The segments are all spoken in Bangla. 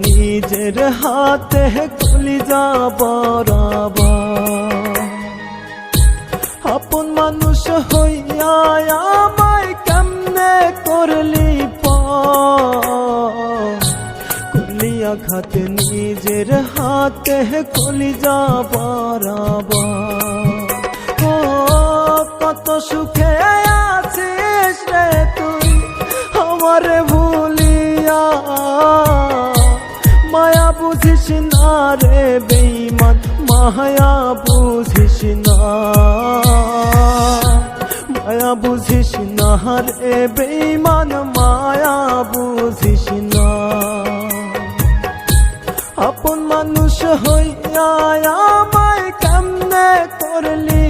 নিজের হাতে কলিজা বরাবর। আপন মানুষ হইয়া আমায় কেমনে করলি করলি আঘাত নিজের হাতে কলিজা বরাবর। ও কত সুখে আছিস রে তুই আমারে ভুলিয়া, মায়া বুঝিস না রে বেঈমান, মায়া বুঝিস না, মায়া বুঝিস না রে বেঈমান, মায়া বুঝিস না। আপন মানুষ হইয়া আমায় কেমনে করলি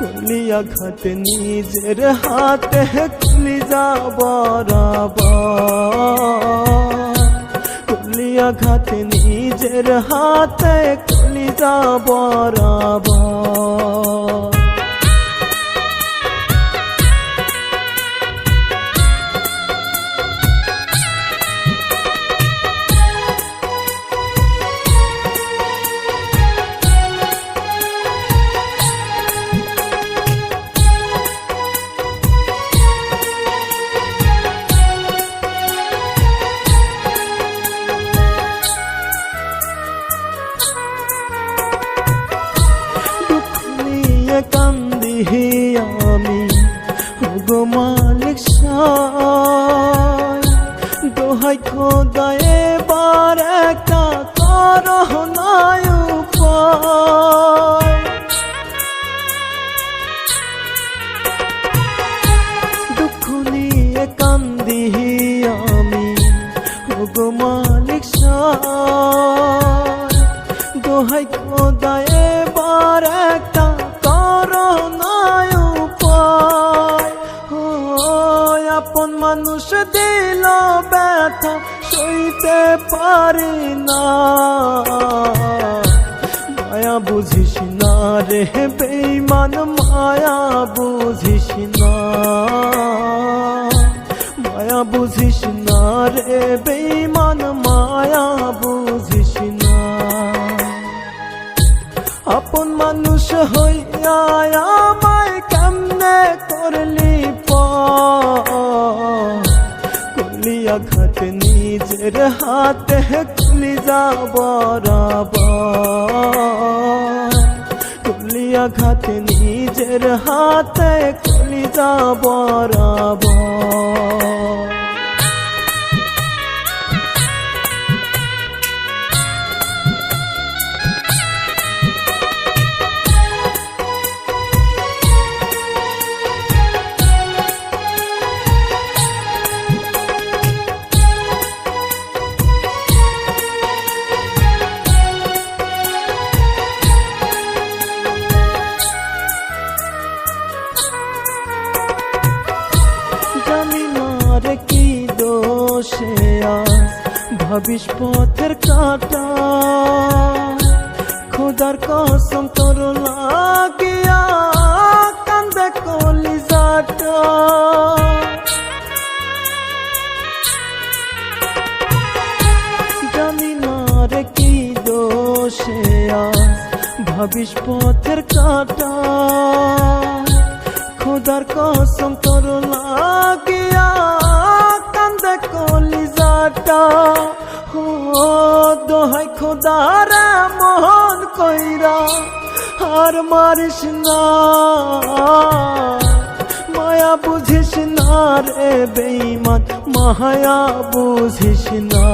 করলি আঘাত নিজের হাতে কলিজা বরাবর। করলি আঘাত নিজের হাতে কলিজা বরাবর। কান্দি আমি গো মালিক সায়, দোহাই খোদা এবার একটা করো না উপায়। দুঃখ নিয়ে কান্দি আমি গো মালিক সায়, দোহাই খোদা এবার একটা আপন মানুষ দিল ব্যথা সইতে পারি না, মায়া বুঝিস না রে বেঈমান, মায়া বুঝিস না, মায়া বুঝিস না রে বেঈমান, মায়া বুঝিস না। আপন মানুষ হইয়া আমায় কেমনে করলি করলি আঘাত নিজের হাতে কলিজা বরাবর। করলি আঘাত নিজের হাতে কলিজা বরাবর। কি দোষে আজ ভাবিস পথের কাটা, খোদার কসম তোর লাগিয়া কান্দে কলিজাটা। জানি না রে কি দোষে আজ ভাবিস পথের কাটা, খোদার কসম তোর লাগিয়া কান্দে কলিজাটা। ও দোহাই খোদার মন কইরা আর মারিস না, মায়া বুঝিস না রে বেঈমান, মায়া বুঝিস না,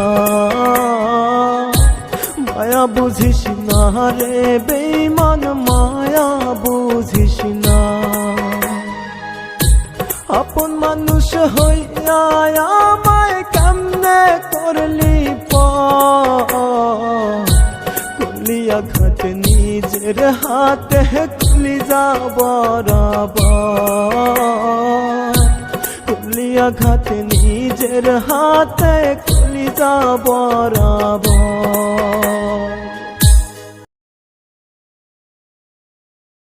মায়া বুঝিস না রে বেঈমান, মায়া বুঝিস না। আপন মানুষ হইয়া আমায় কেমনে করলি করলি আঘাত নিজের হাতে কলিজা বরাবর। করলি আঘাত নিজের হাতে কলিজা বরাবর।